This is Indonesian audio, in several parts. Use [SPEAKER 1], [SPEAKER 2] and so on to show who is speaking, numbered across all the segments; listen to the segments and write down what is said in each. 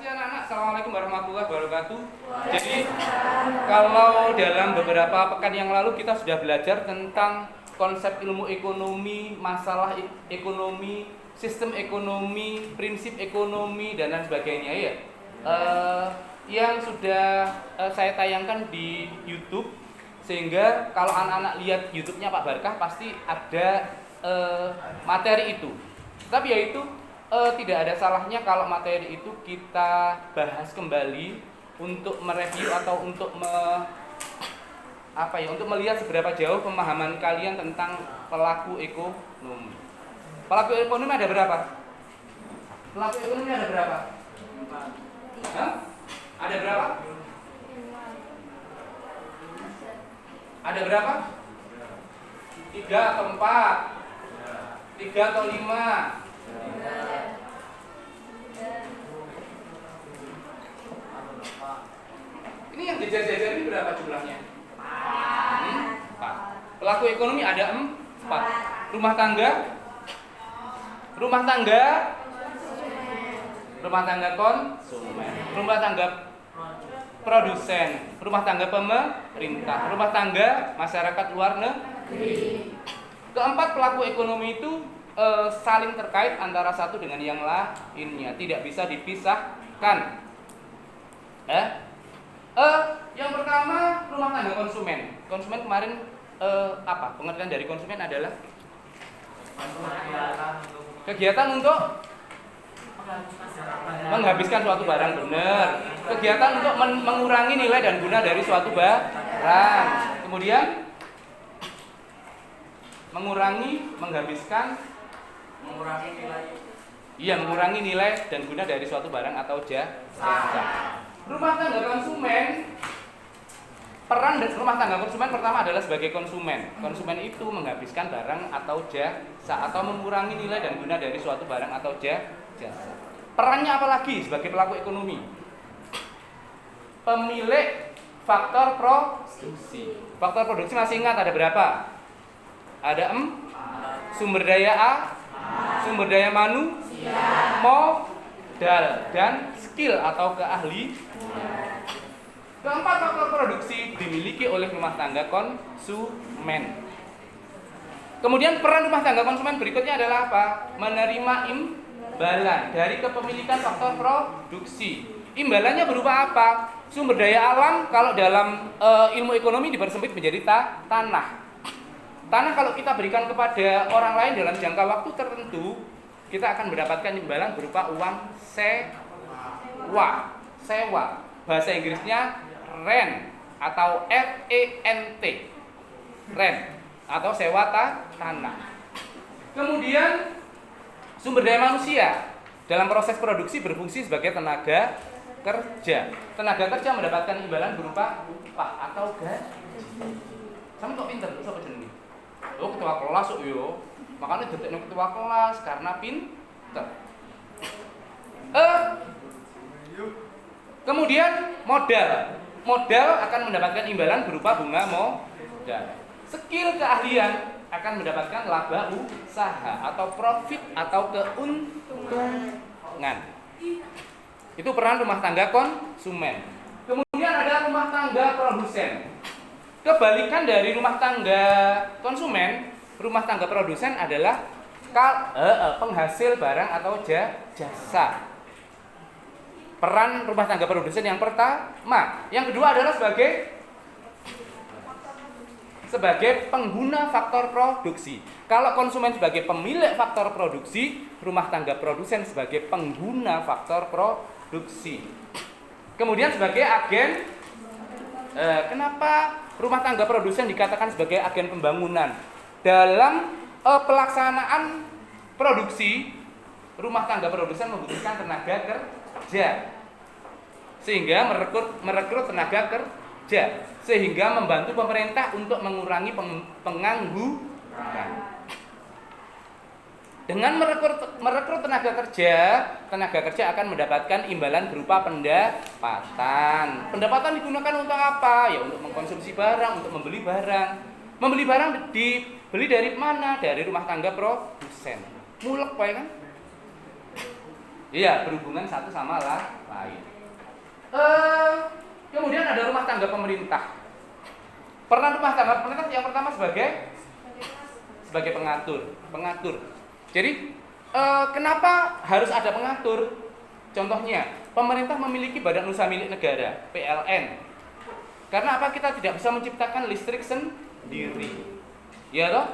[SPEAKER 1] kasih anak-anak. Assalamualaikum warahmatullahi wabarakatuh. Jadi kalau dalam beberapa pekan yang lalu kita sudah belajar tentang konsep ilmu ekonomi, masalah ekonomi, sistem ekonomi, prinsip ekonomi dan lain sebagainya ya. Yang sudah saya tayangkan di YouTube, sehingga kalau anak-anak lihat YouTube-nya Pak Barkah pasti ada materi itu. Tapi yaitu tidak ada salahnya kalau materi itu kita bahas kembali untuk mereview atau untuk untuk melihat seberapa jauh pemahaman kalian tentang pelaku ekonomi. Pelaku ekonomi ada berapa? Pelaku ekonomi ada berapa? Hah? Ada berapa? Ada berapa? 3 atau 4? 3 atau 5? Ini yang jajar-jajar ini berapa jumlahnya? 4. Pelaku ekonomi ada 4. Rumah tangga? Rumah tangga konsumen. Rumah tangga produsen. Rumah tangga pemerintah. Rumah tangga masyarakat luar negeri. Keempat, pelaku ekonomi itu saling terkait antara satu dengan yang lainnya, tidak bisa dipisahkan. Yang pertama, rumah tangga konsumen. Konsumen kemarin apa? Pengertian dari konsumen adalah kegiatan untuk menghabiskan suatu barang, benar. Kegiatan untuk mengurangi nilai dan guna dari suatu barang. Kemudian mengurangi nilai dan guna dari suatu barang atau jasa. Rumah tangga konsumen, peran rumah tangga konsumen pertama adalah sebagai konsumen. Konsumen itu menghabiskan barang atau jasa atau mengurangi nilai dan guna dari suatu barang atau jasa. Perannya apa lagi sebagai pelaku ekonomi? Pemilik faktor produksi. Faktor produksi masih ingat ada berapa? Ada sumber daya A, sumber daya manusia, modal, dan skill atau keahlian. Keempat, faktor produksi dimiliki oleh rumah tangga konsumen. Kemudian peran rumah tangga konsumen berikutnya adalah apa? Menerima imbalan dari kepemilikan faktor produksi. Imbalannya berupa apa? Sumber daya alam, kalau dalam ilmu ekonomi dipersempit menjadi tanah. Tanah kalau kita berikan kepada orang lain dalam jangka waktu tertentu, kita akan mendapatkan imbalan berupa uang sewa. Bahasa Inggrisnya rent atau RENT. Rent atau sewa tanah. Kemudian sumber daya manusia dalam proses produksi berfungsi sebagai tenaga kerja. Tenaga kerja mendapatkan imbalan berupa upah atau gaji. Sama kok pinter, terus apa jenenge? Oh, ketua kelas yo. Makanya detekno ketua kelas karena pinter. Kemudian modal akan mendapatkan imbalan berupa bunga modal. Skill keahlian akan mendapatkan laba usaha atau profit atau keuntungan. Itu peran rumah tangga konsumen. Kemudian ada rumah tangga produsen. Kebalikan dari rumah tangga konsumen, rumah tangga produsen adalah penghasil barang atau jasa. Peran rumah tangga produsen yang pertama. Yang kedua adalah sebagai pengguna faktor produksi. Kalau konsumen sebagai pemilik faktor produksi, rumah tangga produsen sebagai pengguna faktor produksi. Kemudian sebagai agen. Kenapa rumah tangga produsen dikatakan sebagai agen pembangunan? Dalam pelaksanaan produksi, rumah tangga produsen membutuhkan tenaga kerja, sehingga merekrut tenaga kerja, sehingga membantu pemerintah untuk mengurangi pengangguran. Dengan merekrut tenaga kerja akan mendapatkan imbalan berupa pendapatan. Pendapatan digunakan untuk apa? Ya untuk mengkonsumsi barang, untuk membeli barang. Membeli barang dibeli dari mana? Dari rumah tangga produsen. Mulek Pak ya kan? Iya, berhubungan satu sama lain. Kemudian ada rumah tangga pemerintah. Peran rumah tangga pemerintah yang pertama sebagai pengatur. Jadi kenapa harus ada pengatur? Contohnya, pemerintah memiliki badan usaha milik negara (PLN). Karena apa? Kita tidak bisa menciptakan listrik sendiri. Ya toh?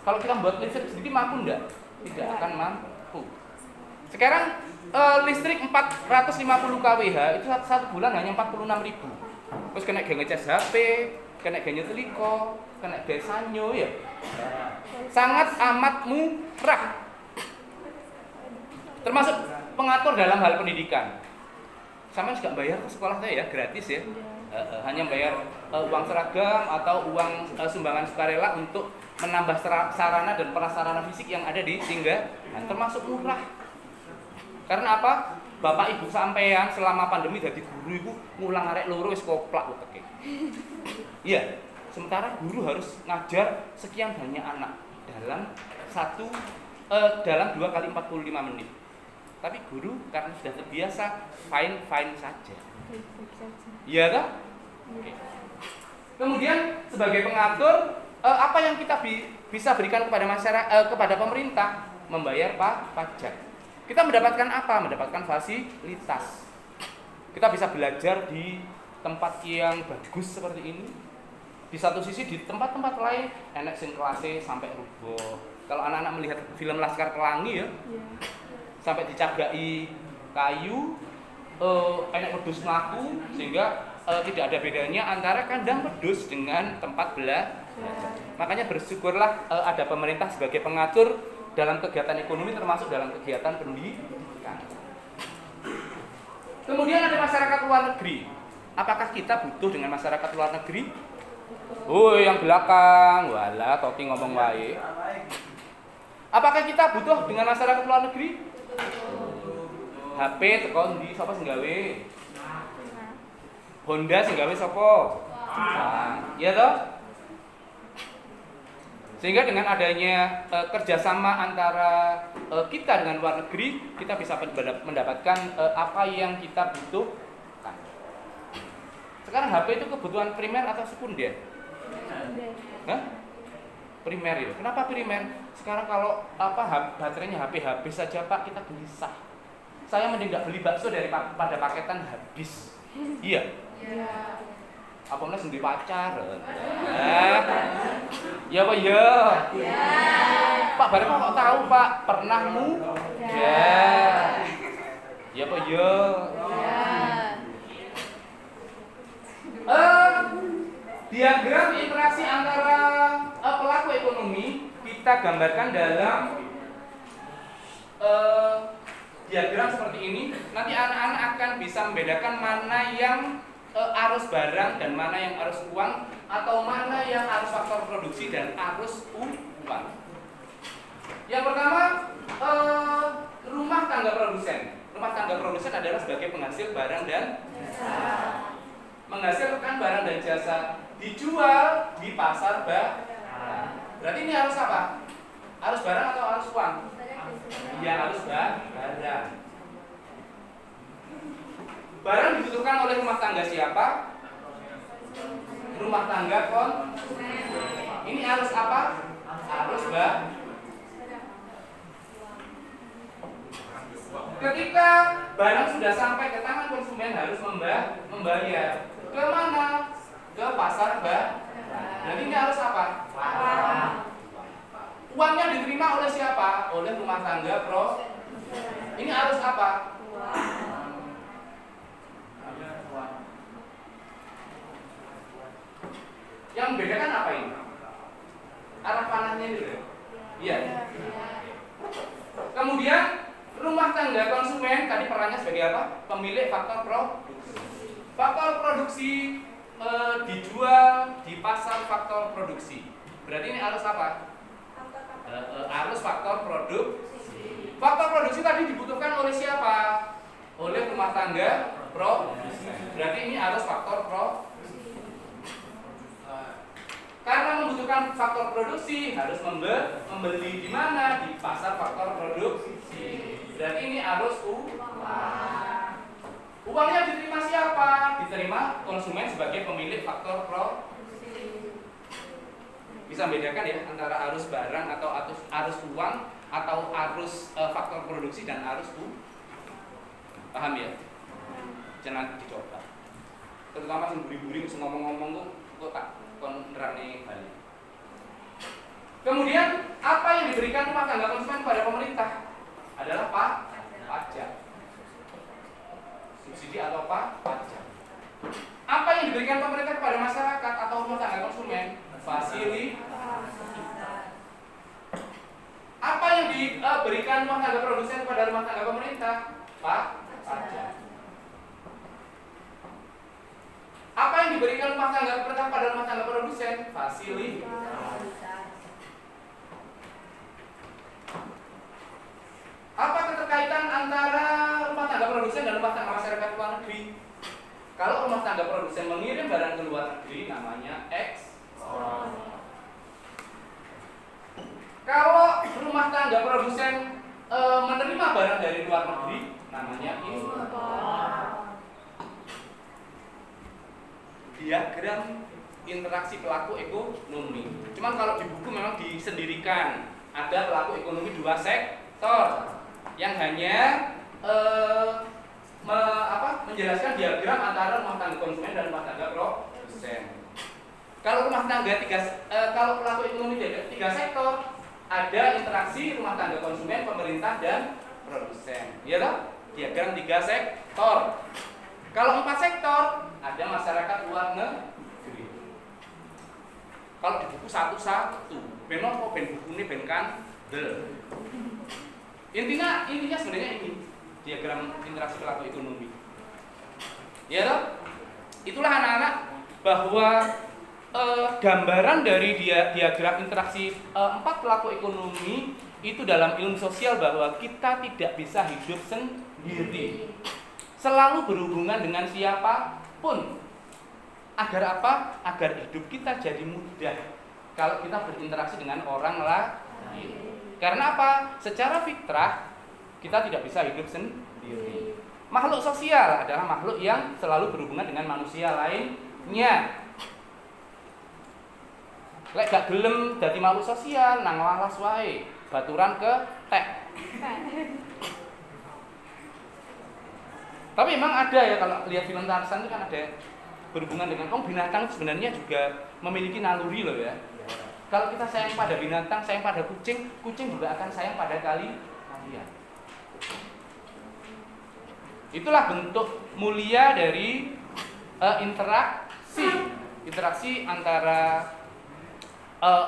[SPEAKER 1] Kalau kita buat listrik sendiri mampu enggak? Tidak akan mampu. Sekarang listrik 450 kWh itu satu bulan hanya 46.000. Terus kena gaya ngecas HP, kena gaya nyeteliko, kena gaya sanyo ya. Sangat amat murah. Termasuk pengatur dalam hal pendidikan. Sama juga bayar ke sekolah saya ya, gratis ya. Hanya bayar uang seragam atau uang sumbangan sukarela untuk menambah sarana dan prasarana fisik yang ada di Singgahan, termasuk murah. Karena apa? Bapak ibu sampean selama pandemi jadi guru itu ngulang arek loro wis koplak uteke. Iya, sementara guru harus ngajar sekian banyak anak dalam 2 kali 45 menit. Tapi guru karena sudah terbiasa fine saja. Iya kan? Oke. Kemudian sebagai pengatur, apa yang kita bisa berikan kepada masyarakat, kepada pemerintah? Membayar pajak. Kita mendapatkan apa? Mendapatkan fasilitas. Kita bisa belajar di tempat yang bagus seperti ini. Di satu sisi di tempat-tempat lain enak sing kelasnya sampai rubuh. Kalau anak-anak melihat film Laskar Pelangi ya, sampai dicagai kayu, enak pedus mlaku, sehingga tidak ada bedanya antara kandang pedus dengan tempat belajar. Makanya bersyukurlah ada pemerintah sebagai pengatur dalam kegiatan ekonomi termasuk dalam kegiatan pendidikan. Kemudian ada masyarakat luar negeri. Apakah kita butuh dengan masyarakat luar negeri? Oh, yang belakang, walah, Toti ngomong wae. Apakah kita butuh dengan masyarakat luar negeri? HP teko ndi sapa sing gawe? Honda sing gawe sapa? Iya toh? Sehingga dengan adanya kerjasama antara kita dengan luar negeri, kita bisa mendapatkan apa yang kita butuhkan. Sekarang HP itu kebutuhan primer atau sekunder? Primer ya. Kenapa primer? Sekarang kalau baterainya HP habis saja Pak, kita gelisah. Saya mending nggak beli bakso daripada paketan habis. Iya. Apa mana sendiri pacar? Ya Pak ya. Pak bareng kok tahu Pak pernah ya Pak ya. Diagram interaksi antara pelaku ekonomi kita gambarkan dalam diagram seperti ini. Nanti anak-anak akan bisa membedakan mana yang arus barang dan mana yang arus uang, atau mana yang arus faktor produksi dan arus uang. Yang pertama, rumah tangga produsen. Rumah tangga produsen adalah sebagai penghasil barang dan jasa. Menghasilkan barang dan jasa dijual di pasar barang. Berarti ini arus apa? Arus barang atau arus uang? Ya, arus barang. Barang dibutuhkan oleh rumah tangga siapa? Rumah tangga konsumen. Ini arus apa? Arus barang. Ketika barang sudah sampai ke tangan konsumen harus membayar. Ke mana? Ke pasar barang. Jadi ini harus apa? Uangnya diterima oleh siapa? Oleh rumah tangga Ini harus apa? Yang membedakan apa ini? Arah panahnya ini. Iya. Kemudian rumah tangga konsumen tadi perannya sebagai apa? Pemilik faktor produksi. Faktor produksi dijual di pasar faktor produksi. Berarti ini arus apa? Arus faktor produksi. Faktor produksi tadi dibutuhkan oleh siapa? Oleh rumah tangga produksi. Berarti ini arus faktor produksi. Karena membutuhkan membutuhkan faktor produksi harus membeli di mana? Di pasar faktor produksi. Berarti ini arus uang. Uangnya diterima siapa? Diterima konsumen sebagai pemilik faktor produksi. Bisa membedakan ya antara arus barang atau arus uang atau arus faktor produksi dan arus uang. Paham ya? Jangan dicoba. Terutama sing buri-buri sing ngomong-ngomong kok tak kon nerane balik. Kemudian apa yang diberikan rumah tangga konsumen pada pemerintah adalah pajak. Subsidi atau pajak. Apa yang diberikan pemerintah kepada masyarakat atau rumah tangga konsumen? Fasilitas. Apa yang diberikan rumah tangga produsen kepada rumah tangga pemerintah? Pajak. Apa yang diberikan rumah tangga pemerintah pada rumah tangga produsen? Fasilitas. Apa keterkaitan antara rumah tangga produsen dan rumah tangga masyarakat luar negeri? Kalau rumah tangga produsen mengirim barang ke luar negeri namanya ekspor. Kalau rumah tangga produsen menerima barang dari luar negeri namanya impor. Diagram interaksi pelaku ekonomi. Cuman kalau di buku memang disendirikan. Ada pelaku ekonomi dua sektor yang hanya menjelaskan diagram antara rumah tangga konsumen dan rumah tangga produsen. Kalau rumah tangga kalau pelaku ekonomi tiga sektor, ada interaksi rumah tangga konsumen, pemerintah dan produsen. Iya toh? Diagram tiga sektor. Kalau 4 sektor, ada masyarakat luar negeri. Kalau di buku satu-satu, ben opo ben bukune ben kandel. Intinya sebenarnya ini diagram interaksi pelaku ekonomi. Ya toh? Itulah anak-anak bahwa gambaran dari diagram interaksi 4 pelaku ekonomi itu dalam ilmu sosial bahwa kita tidak bisa hidup sendiri. Selalu berhubungan dengan siapapun. Agar apa? Agar hidup kita jadi mudah kalau kita berinteraksi dengan orang lain. Karena apa? Secara fitrah kita tidak bisa hidup sendiri. Makhluk sosial adalah makhluk yang selalu berhubungan dengan manusia lainnya. Lek gak gelem dadi makhluk sosial nang lalas wae, baturan ke tek. Tapi memang ada ya kalau lihat film Tarzan itu kan ada berhubungan dengan binatang sebenarnya juga memiliki naluri loh ya. Kalau kita sayang pada binatang, sayang pada kucing, kucing juga akan sayang pada kalian. Itulah bentuk mulia dari interaksi antara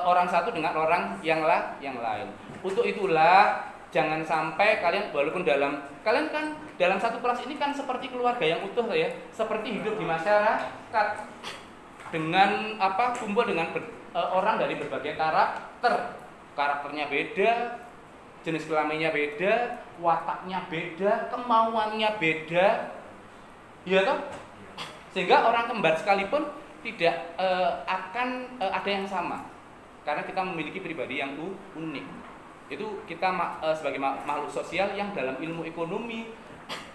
[SPEAKER 1] orang satu dengan orang yang lain. Untuk itulah jangan sampai kalian kalian kan dalam satu kelas ini kan seperti keluarga yang utuh ya, seperti hidup di masyarakat dengan kumpul dengan orang dari berbagai karakternya beda, jenis kelaminnya beda, wataknya beda, kemauannya beda, ya toh? Sehingga orang kembar sekalipun tidak akan ada yang sama, karena kita memiliki pribadi yang unik. Itu kita sebagai makhluk sosial yang dalam ilmu ekonomi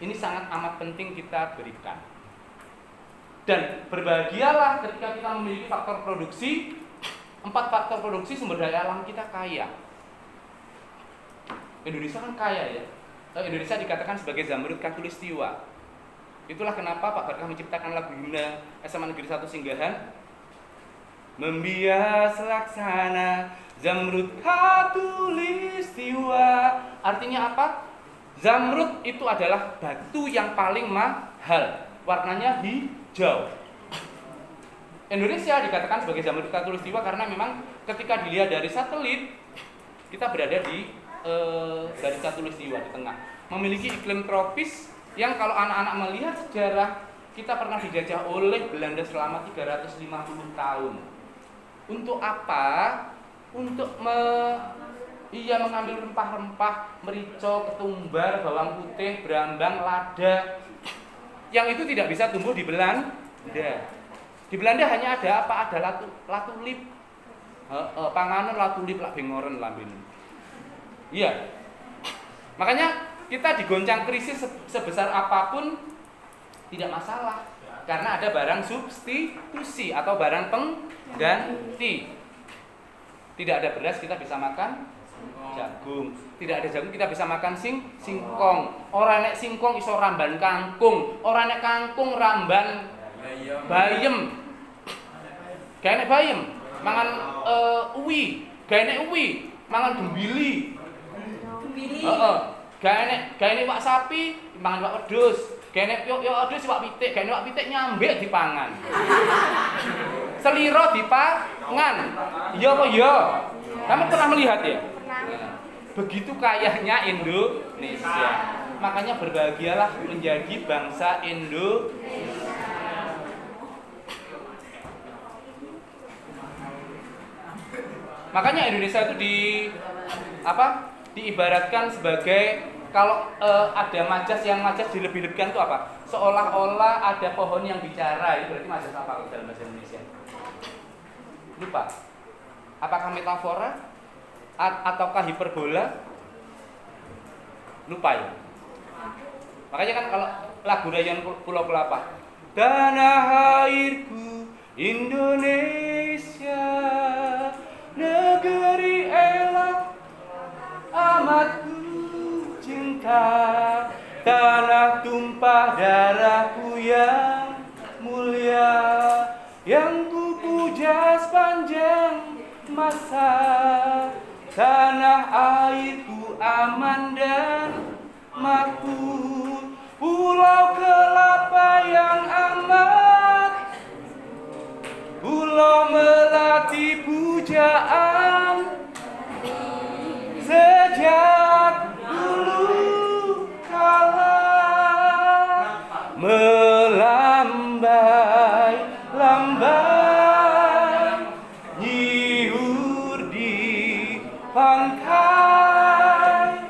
[SPEAKER 1] ini sangat amat penting kita berikan. Dan berbahagialah ketika kita memiliki faktor produksi, 4 faktor produksi sumber daya alam kita kaya. Indonesia kan kaya ya. Indonesia dikatakan sebagai Zamrud Khatulistiwa. Itulah kenapa Pak Barkah menciptakan lagu himne SMA Negeri 1 Singgahan. Membias laksana Zamrud Khatulistiwa. Artinya apa? Zamrud itu adalah batu yang paling mahal. Warnanya hijau. Indonesia dikatakan sebagai Zamrud Khatulistiwa karena memang ketika dilihat dari satelit kita berada di dari Khatulistiwa di tengah. Memiliki iklim tropis yang kalau anak-anak melihat sejarah kita pernah dijajah oleh Belanda selama 350 tahun. Untuk apa? Untuk mengambil rempah-rempah, merica, ketumbar, bawang putih, berambang, lada. Yang itu tidak bisa tumbuh di Belanda. Di Belanda hanya ada apa? Ada latulip. Panganan lah tulip lah bengoren lambene. Iya. Makanya kita digoncang krisis sebesar apapun tidak masalah. Karena ada barang substitusi atau barang pengganti. Tidak ada beras kita bisa makan jagung. Tidak ada jagung kita bisa makan singkong. Ora nek singkong iso ramban kangkung. Ora nek kangkung ramban bayem. Gawe nek bayem mangan uwi. Gawe nek uwi mangan dembili. Heeh. Gawe nek wak sapi mangan wak wedhus. Gawe nek yo wedhus wak pitik. Gawe nek wak pitik nyambek dipangan. Seliro dipangan. Iya apa ya? Kamu pernah melihat ya? Pernah. Begitu kayanya Indonesia. Makanya berbahagialah menjadi bangsa Indonesia. Makanya Indonesia itu diibaratkan sebagai kalau ada majas yang majas dilebih-lebihkan itu apa? Seolah-olah ada pohon yang bicara. Itu berarti majas apa dalam bahasa Indonesia? Lupa. Apakah metafora ataukah hiperbola? Lupa ya. Makanya kan kalau lagu Rayuan Pulau Kelapa, tanah airku Indonesia, negeri elok amat ku cinta, tanah tumpah darahku yang mulia, yang ku puja sepanjang masa, tanah airku aman dan makmur, Pulau Kelapa yang amat, Pulau Melati pujaan sejak dulu kala, melambai-lambai nyiur di pantai,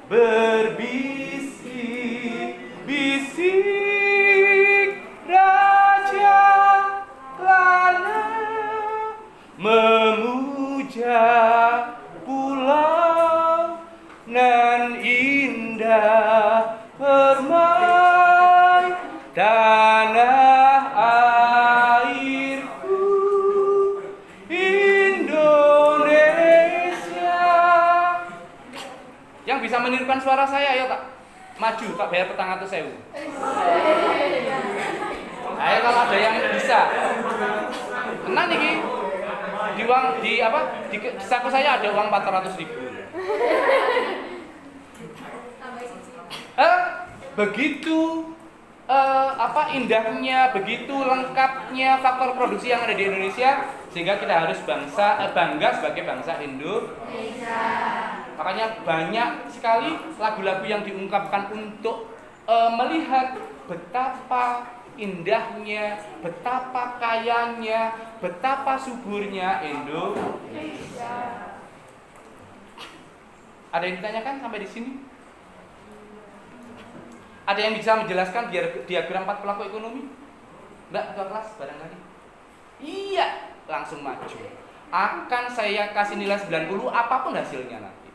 [SPEAKER 1] berbisik-bisik raja lana, memuja pulau nan indah permai, tanah airku Indonesia. Yang bisa menirukan suara saya ayo tak maju, tak bayar petang 100.000. Ayo kalau ada yang bisa. Tenang nih, di saku saya ada uang 400.000. Begitu indahnya, begitu lengkapnya faktor produksi yang ada di Indonesia, sehingga kita harus bangga sebagai bangsa Indonesia. Makanya banyak sekali lagu-lagu yang diungkapkan untuk melihat betapa indahnya, betapa kayanya, betapa suburnya Indonesia. Ada yang ditanyakan sampai di sini? Ada yang bisa menjelaskan diagram 4 pelaku ekonomi? Mbak, ketua kelas barangkali? Iya, langsung maju. Akan saya kasih nilai 90 apapun hasilnya nanti.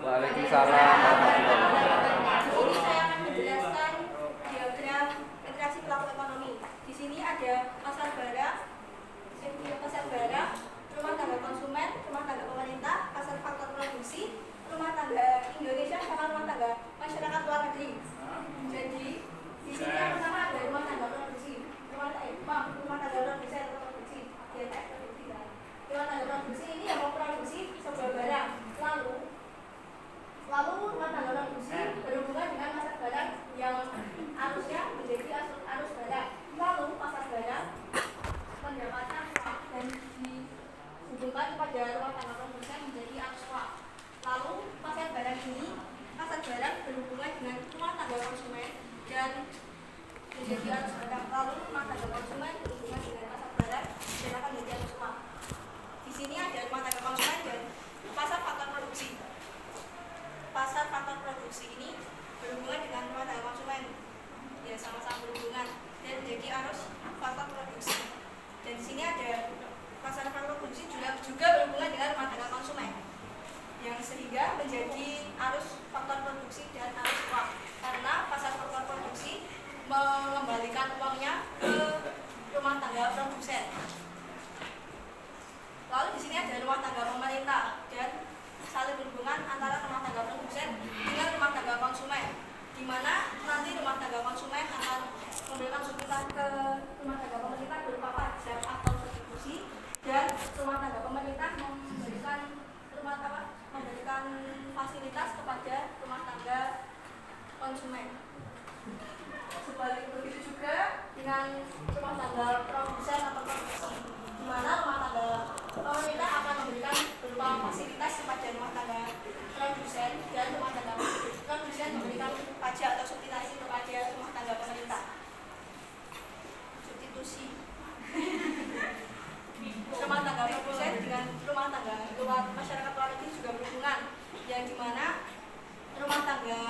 [SPEAKER 1] Waalaikumsalam.
[SPEAKER 2] Ini saya akan menjelaskan diagram interaksi pelaku ekonomi. Di sini ada pasar barang, rumah tangga konsumen, rumah tangga pemerintah, pasar faktor produksi, rumah tangga Indonesia, sama rumah tangga masyarakat luar negeri. Jadi di sini yang pertama ada rumah tangga produksi, rumah tangga produksi atau produksi, rumah tangga produksi ini yang memproduksi sebuah barang. Lalu rumah tangga produksi berhubungan dengan pasar barang yang arusnya menjadi arus barang. Lalu pasar barang mendapatkan uang dan dihubungkan kepada rumah tangga produsen menjadi arus uang. Lalu pasar barang berhubungan dengan rumah tangga konsumen dan menjadi arus barang. Lalu rumah tangga konsumen berhubungan dengan pasar barang dan akan menjadi arus uang. Di sini ada rumah tangga konsumen dan pasar faktor produksi. Pasar faktor produksi ini sini ada rumah tangga pemerintah dan saling berhubungan antara rumah tangga produsen dengan rumah tangga konsumen, di mana nanti rumah tangga konsumen akan memberikan suntikan ke rumah tangga pemerintah berupa pajak atau retribusi, dan rumah tangga pemerintah memberikan fasilitas kepada rumah tangga konsumen. Sebaliknya begitu juga dengan rumah tangga produsen atau produksi, di mana rumah tangga pemerintah akan memberikan berupa fasilitas kepada rumah tangga produsen, dan rumah tangga produsen memberikan pajak atau subsidisi kepada rumah tangga pemerintah. Substitusi. Rumah tangga produsen dengan rumah tangga luar masyarakat luar negeri juga berhubungan, yang dimana rumah tangga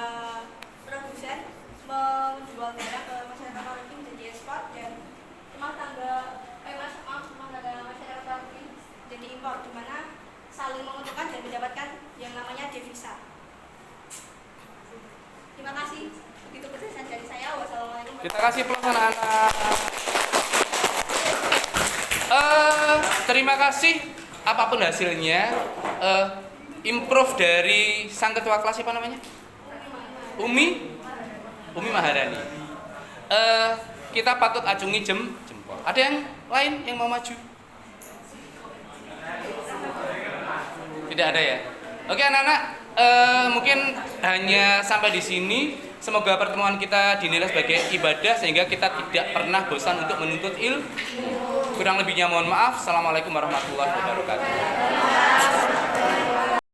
[SPEAKER 2] produsen menjual barang ke masyarakat luar negeri menjadi ekspor, dan rumah tangga masyarakat luar negeri jadi impor, di mana saling menguntungkan dan mendapatkan yang namanya devisa. Terima kasih. Begitu penjelasan dari saya. Wassalamualaikum.
[SPEAKER 1] Kita kasih pelaksanaan. Terima kasih apapun hasilnya. Improve dari sang ketua kelas siapa namanya? Umi Maharani. Kita patut acungi jempol. Ada yang lain yang mau maju? Tidak ada ya. Oke anak-anak, mungkin hanya sampai di sini. Semoga pertemuan kita dinilai sebagai ibadah sehingga kita tidak pernah bosan untuk menuntut ilmu. Kurang lebihnya mohon maaf. Assalamualaikum warahmatullahi wabarakatuh.